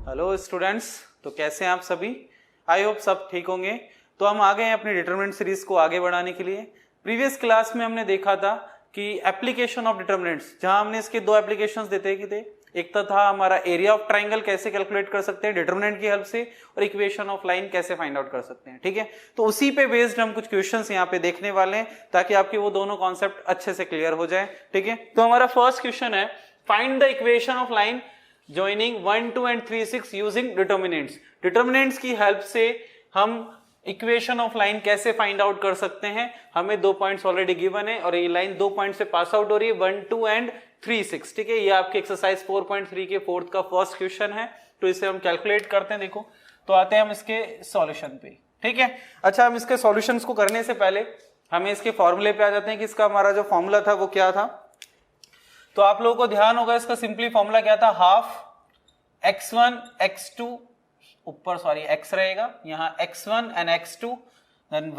Hello students, तो कैसे हैं आप सभी। आई होप सब ठीक होंगे। तो हम आ गए हैं अपनी डिटरमिनेंट सीरीज को आगे बढ़ाने के लिए। प्रीवियस क्लास में हमने देखा था कि एप्लीकेशन ऑफ डिटरमिनेंट्स, जहां हमने इसके दो एप्लीकेशंस देते थे। एक तो था हमारा एरिया ऑफ ट्राइंगल कैसे कैलकुलेट कर सकते हैं डिटरमिनेंट की हेल्प से, और इक्वेशन ऑफ लाइन कैसे फाइंड आउट कर सकते हैं। ठीक है, तो उसी पे बेस्ड हम कुछ क्वेश्चंस यहाँ पे देखने वाले हैं ताकि आपके वो दोनों कॉन्सेप्ट अच्छे से क्लियर हो जाए। ठीक है, तो हमारा फर्स्ट क्वेश्चन है, find the equation of line joining 1, 2 and 3, 6 using determinants। Determinants की हेल्प से हम इक्वेशन ऑफ लाइन कैसे फाइंड आउट कर सकते हैं। हमें 2 पॉइंट्स ऑलरेडी गिवन है और ये लाइन 2 पॉइंट से पास आउट हो रही है, 1, 2 and 3, 6। ठीक है, ये आपके एक्सरसाइज 4.3 के फोर्थ का फर्स्ट क्वेश्चन है। तो इसे हम कैलकुलेट करते हैं। देखो, तो आते हैं हम इसके सॉल्यूशन पे। ठीक है, अच्छा, हम इसके सॉल्यूशंस को करने से पहले हमें इसके फॉर्मूले पे आ जाते हैं कि इसका हमारा जो फॉर्मूला था वो क्या था। तो आप लोगों को ध्यान होगा इसका सिंपली फॉर्मूला क्या था, हाफ x1 x2 ऊपर x रहेगा, यहां x1 and x2, then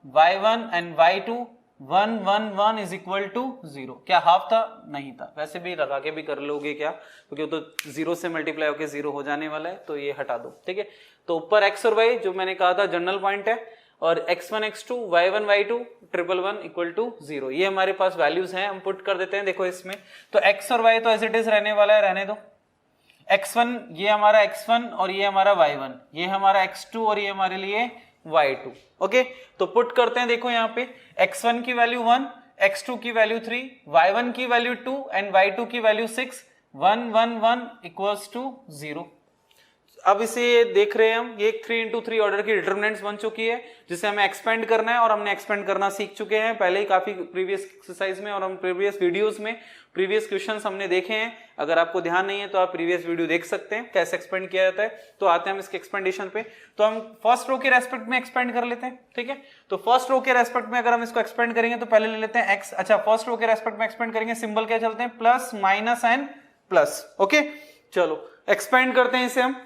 y1 and y2, 1 1 1 is equal to 0। क्या हाफ था? नहीं था। वैसे भी लगा के भी कर लोगे क्या, क्योंकि वो तो 0 से मल्टीप्लाई होकर 0 हो जाने वाला है, तो ये हटा दो। ठीक है, तो ऊपर x और y जो मैंने कहा था जनरल पॉइंट है, और x1 x2 y1 y2 1 1 equal to 0। ये हमारे पास वैल्यूज हैं, हम पुट कर देते हैं। देखो इसमें तो x और y तो एज इट इज रहने वाला है, रहने दो। x1 ये हमारा x1 और ये हमारा y1, ये हमारा x2 और ये हमारे लिए y2। ओके, तो पुट करते हैं। देखो यहाँ पे x1 की वैल्यू 1, x2 की वैल्यू 3, y1 की वैल्यू 2 एंड y2 की वैल्यू 6, 1 1 1 इक्वल्स टू 0। अब इसे देख रहे हैं हम, ये 3 into 3 ऑर्डर की डिटरमिनेंट्स बन चुकी है जिसे हमें एक्सपेंड करना है, और हमने एक्सपेंड करना सीख चुके हैं पहले ही काफी प्रीवियस एक्सरसाइज में, और हम प्रीवियस वीडियोस में प्रीवियस क्वेश्चंस हमने देखे हैं। अगर आपको ध्यान नहीं है तो आप प्रीवियस वीडियो देख सकते हैं कैसे एक्सपेंड किया जाता है। तो आते हैं हम इसके एक्सपेंडेशन पे। तो हम फर्स्ट रो के रेस्पेक्ट में एक्सपेंड कर लेते हैं। ठीक है, तो फर्स्ट रो के रेस्पेक्ट में अगर हम इसको एक्सपेंड करेंगे तो पहले ले लेते हैं x। अच्छा, फर्स्ट रो के रेस्पेक्ट में एक्सपेंड करेंगे, सिंबल क्या चलते हैं, plus minus and plus. Okay, चलो एक्सपेंड करते हैं इसे हम।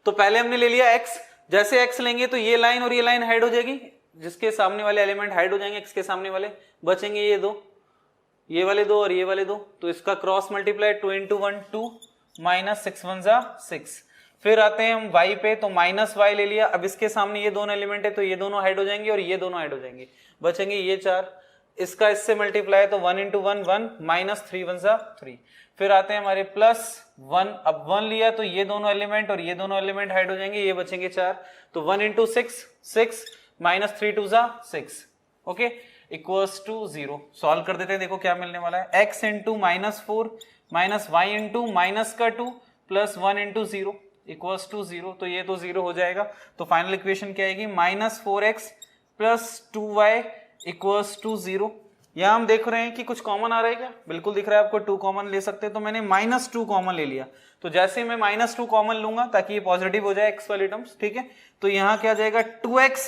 तो पहले हमने ले लिया x, जैसे x लेंगे तो ये लाइन और ये लाइन हाइड हो जाएगी, जिसके सामने वाले एलिमेंट हाइड हो जाएंगे, x के सामने वाले बचेंगे ये दो, ये वाले दो और ये वाले दो। तो इसका क्रॉस मल्टीप्लाई 2 into 1 2 माइनस 6 1 6। फिर आते हैं हम y पे, तो माइनस y ले लिया। अब इसके सामने ये दोनों एलिमेंट है तो ये दोनों हाइड हो जाएंगे और ये दोनों हाइड हो जाएंगे, बचेंगे ये 4। इसका इससे मल्टीप्लाई तो 1 into 1 1 माइनस 3 1 3। फिर आते हैं हमारे प्लस 1, अब 1 लिया तो ये दोनों एलिमेंट और ये दोनों एलिमेंट हाइड हो जाएंगे, ये बचेंगे 4। तो 1 into 6 6 minus 3 2 6। Okay, equals to 0। Solve कर देते हैं। देखो क्या मिलने वाला है, x into minus 4 minus y into minus का 2 प्लस 1 इंटू 0 इक्वल्स टू 0। तो ये तो 0 हो जाएगा। तो फाइनल इक्वेशन क्या आएगी, minus 4x plus 2y equals to 0। यहां हम देख रहे हैं कि कुछ कॉमन आ रहा है क्या, बिल्कुल दिख रहा है आपको, 2 कॉमन ले सकते हैं। तो मैंने -2 कॉमन ले लिया। तो जैसे मैं -2 कॉमन लूंगा ताकि ये पॉजिटिव हो जाए x वाली टर्म्स। ठीक है, तो यहां क्या जाएगा, 2x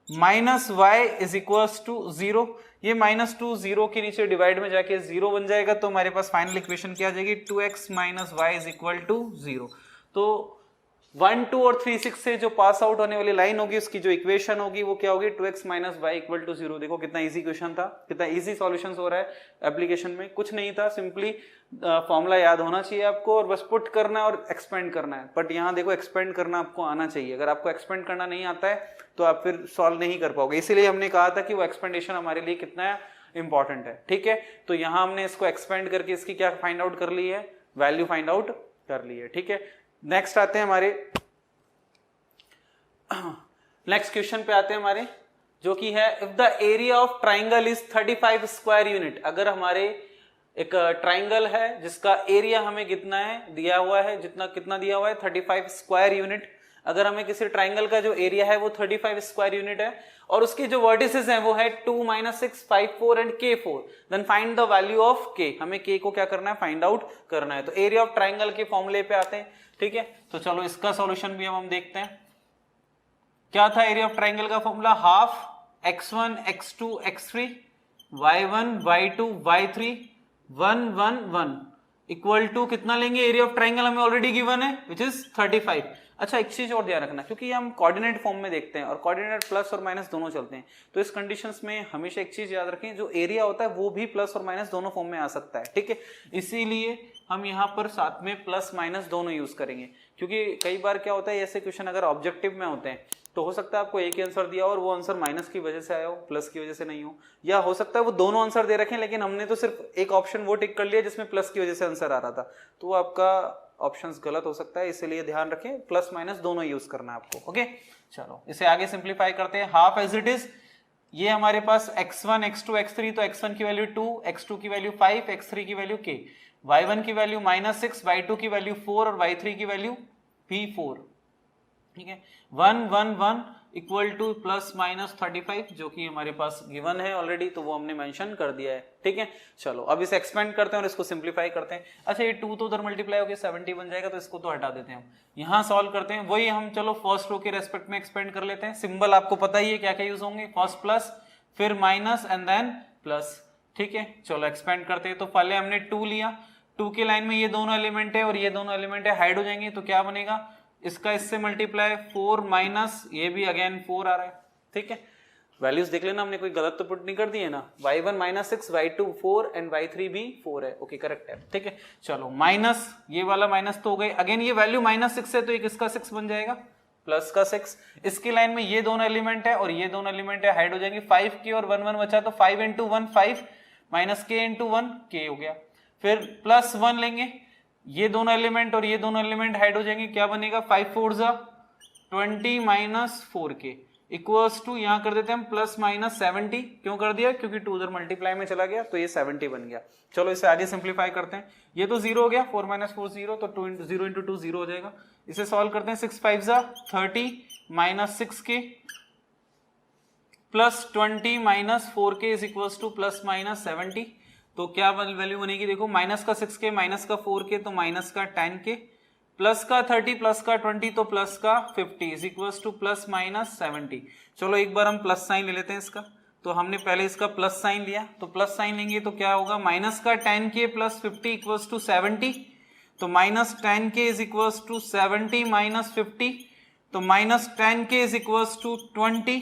minus y is equals to 0। ये -2 0 के नीचे डिवाइड में जाके 0 बन जाएगा। तो हमारे पास फाइनल इक्वेशन क्या आ जाएगी, 2x minus y is equal to 0। तो 1 2 और 3 6 से जो पास आउट होने वाली लाइन होगी उसकी जो इक्वेशन होगी वो क्या होगी, 2x minus Y equal to 0। देखो कितना इजी क्वेश्चन था, कितना इजी सॉल्यूशंस हो रहा है। एप्लीकेशन में कुछ नहीं था, सिंपली फॉर्मूला याद होना चाहिए आपको और बस पुट करना है और एक्सपेंड करना है। बट यहाँ देखो एक्सपेंड करना आपको आना चाहिए। अगर आपको एक्सपेंड करना नहीं आता है तो आप फिर सॉल्व नहीं कर पाओगे। इसीलिए हमने कहा था कि वो एक्सपेंडेशन हमारे लिए कितना इंपॉर्टेंट है। ठीक है, तो यहाँ हमने इसको एक्सपेंड करके इसकी क्या फाइंड आउट कर ली है, वैल्यू फाइंड आउट कर ली है। ठीक है, नेक्स्ट आते हैं हमारे नेक्स्ट क्वेश्चन पे आते हैं हमारे, जो कि है if the area of triangle is 35 square unit. अगर हमारे एक ट्राइंगल है जिसका एरिया हमें कितना है दिया हुआ है, कितना दिया हुआ है 35 स्क्वायर यूनिट। अगर हमें किसी ट्राइंगल का जो एरिया है वो 35 स्क्वायर यूनिट है और उसके जो वर्टिसेस हैं वो है 2 6 5 4 and k4, then find the value of k। हमें k को क्या करना है, फाइंड आउट करना है। तो एरिया ऑफ ट्राइंगल के फॉर्मूले पे आते हैं। ठीक है, तो चलो इसका सॉल्यूशन भी हम देखते हैं। क्या था एरिया ऑफ ट्राइंगल का formula, half x1 x2 x3 y1 y2 y3 1 1 1 equal to कितना लेंगे, एरिया ऑफ ट्राइंगल हमें ऑलरेडी गिवन है विच इज 35। अच्छा एक चीज और ध्यान रखना, क्योंकि हम कोऑर्डिनेट फॉर्म में देखते हैं और कोऑर्डिनेट प्लस और माइनस दोनों चलते हैं, तो इस कंडीशंस में हमेशा एक चीज याद रखें, जो एरिया होता है वो भी प्लस और माइनस दोनों फॉर्म में आ सकता है, ठीक है। इसीलिए हम यहाँ पर साथ में प्लस माइनस दोनों यूज करेंगे, क्योंकि कई बार क्या होता है ऐसे क्वेश्चन अगर ऑब्जेक्टिव में होते हैं तो हो सकता है आपको एक ही आंसर दिया और वो आंसर माइनस की वजह से आया हो, प्लस की वजह से नहीं हो, या हो सकता है वो दोनों आंसर दे रखे हैं लेकिन हमने तो सिर्फ एक ऑप्शन वो टिक कर लिया जिसमें प्लस की वजह से आंसर आ रहा था, तो वो आपका ऑप्शंस गलत हो सकता है, इसीलिए ध्यान रखें प्लस माइनस दोनों यूज करना है आपको। ओके चलो इसे आगे सिंप्लीफाई करते हैं। हाफ एज इट इज, ये हमारे पास x1 x2 x3, तो x1 की वैल्यू 2, x2 की वैल्यू 5, x3 की वैल्यू k, y1 की वैल्यू -6, y2 की वैल्यू 4 और y3 की वैल्यू भी 4, ठीक है। 1 1 1 इक्वल टू प्लस माइनस 35, जो कि हमारे पास गिवन है ऑलरेडी, तो वो हमने मेंशन कर दिया है, ठीक है। चलो अब इसे एक्सपेंड करते हैं और इसको सिंप्लीफाई करते हैं। अच्छा ये 2 तो उधर मल्टीप्लाई होकर 70 बन जाएगा, तो इसको तो हटा देते हैं, हम यहाँ सॉल्व करते हैं। वही हम चलो फर्स्ट रो के रेस्पेक्ट में एक्सपेंड कर लेते हैं। सिंबल आपको पता ही है क्या क्या यूज होंगे, फर्स्ट प्लस, फिर माइनस एंड देन प्लस, ठीक है। चलो एक्सपेंड करते हैं। तो पहले हमने 2 लिया, 2 के लाइन में ये दोनों एलिमेंट है और ये दोनों एलिमेंट है, हाइड हो जाएंगे, तो क्या बनेगा, इसका इससे मल्टीप्लाई 4 माइनस ये भी अगेन 4 आ रहा है, ठीक है। वैल्यूज देख लेना, हमने कोई गलत तो पुट नहीं कर दी है ना। y1 -6, y2 4 एंड y3 भी 4 है, ओके करेक्ट है, ठीक है। चलो माइनस, ये वाला माइनस तो हो गई, अगेन ये वैल्यू -6 है तो एक इसका 6 बन जाएगा, प्लस का 6। इसकी लाइन में ये दोनों एलिमेंट है और ये दोनों एलिमेंट है, हाइड हो जाएंगे, 5 की और 1 1 बचा, तो 5 into 1 5 minus k into 1 k हो गया। फिर प्लस 1 लेंगे, ये दोनों एलिमेंट और ये दोनों एलिमेंट हाइड हो जाएंगे, क्या बनेगा, 5 4 20 माइनस 4k इक्वल्स टू, यहां कर देते हैं हम प्लस माइनस 70, क्यों कर दिया, क्योंकि 2 उधर मल्टीप्लाई में चला गया तो ये 70 बन गया। चलो इसे आगे सिंप्लीफाई करते हैं। ये तो 0 हो गया, 4 माइनस 4 0, तो 0 into 2 0 हो जाएगा। इसे सॉल्व करते हैं, 6 5 30 minus 6k plus 20 minus 4k is equals two plus minus 70। तो क्या वैल्यू बनेगी, देखो माइनस का 6k माइनस का 4k तो माइनस का 10k, प्लस का 30 प्लस का 20 तो प्लस का 50 is equals two plus minus 70। चलो एक बार हम प्लस साइन ले लेते हैं इसका, तो हमने पहले इसका प्लस साइन लिया, तो प्लस साइन लेंगे तो क्या होगा, माइनस का 10k प्लस 50 इक्वल्स टू 70, तो minus 10k is equals to 70 minus 50, तो minus 10k is equals to 20,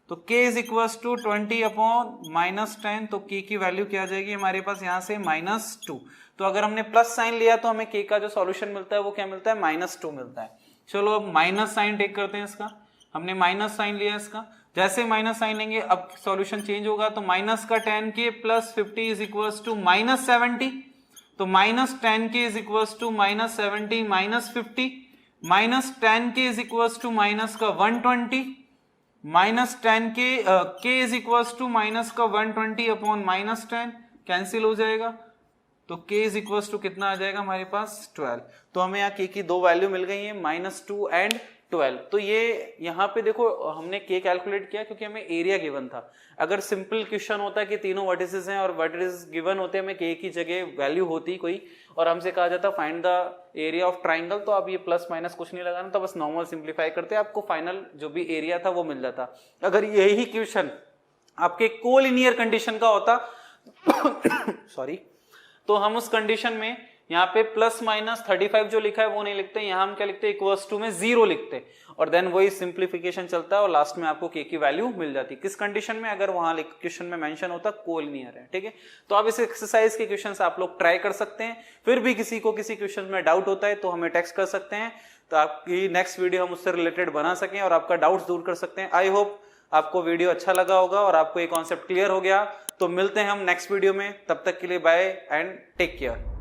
तो k is equals to 20 upon minus 10, तो k की वैल्यू क्या आ जाएगी हमारे पास यहाँ से -2। तो अगर हमने प्लस साइन लिया तो हमें k का जो सॉल्यूशन मिलता है वो क्या मिलता है, -2 मिलता है। चलो अब माइनस साइन टेक करते हैं इसका, हमने माइनस साइन लिया इसका, जैसे माइनस साइन लेंगे अब सॉल्यूशन चेंज होगा, तो माइनस का 10k plus 50 is equals to -70, तो minus 10k is equals to -70 minus 50, minus 10k is equals to minus का 120, minus 10k k is equals to minus का 120 अपॉन माइनस 10, कैंसिल हो जाएगा, तो k इज इक्वल्स टू कितना आ जाएगा हमारे पास 12। तो हमें यहाँ k की दो वैल्यू मिल गई है, -2 एंड 12। तो ये यहाँ पे देखो हमने k कैलकुलेट किया क्योंकि हमें एरिया गिवन था। अगर सिंपल क्वेश्चन होता कि तीनों वर्टिसेस हैं और वर्टिसेस गिवन होते, हमें k की जगह वैल्यू होती कोई और हमसे कहा जाता find the area of triangle, तो आप ये प्लस माइनस कुछ नहीं लगाना, तो बस नॉर्मल सिंप्लीफाई करते आपको फाइनल जो भी एरिया था वो मिल जाता। अगर यही क्वेश्चन आपके कोलिनियर कंडीशन का होता सॉरी, तो हम उस कंडीशन में यहाँ पे +-35 जो लिखा है वो नहीं लिखते, यहाँ हम क्या लिखते, इक्वल्स टू में 0 लिखते और देन वही सिंप्लीफिकेशन चलता है और लास्ट में आपको k की वैल्यू मिल जाती। किस कंडीशन में, अगर वहां क्वेश्चन में मेंशन होता कोलिनियर है, ठीक है। तो आप इस एक्सरसाइज के क्वेश्चंस आप लोग ट्राई कर सकते हैं। फिर भी किसी को किसी क्वेश्चन में डाउट होता है तो हमें टेक्स्ट कर सकते हैं, तो आपकी नेक्स्ट वीडियो हम उससे रिलेटेड बना सकें और आपका डाउट्स दूर कर सकते हैं। आई होप आपको वीडियो अच्छा लगा होगा और आपको ये कॉन्सेप्ट क्लियर हो गया। तो मिलते हैं हम नेक्स्ट वीडियो में, तब तक के लिए बाय एंड टेक केयर।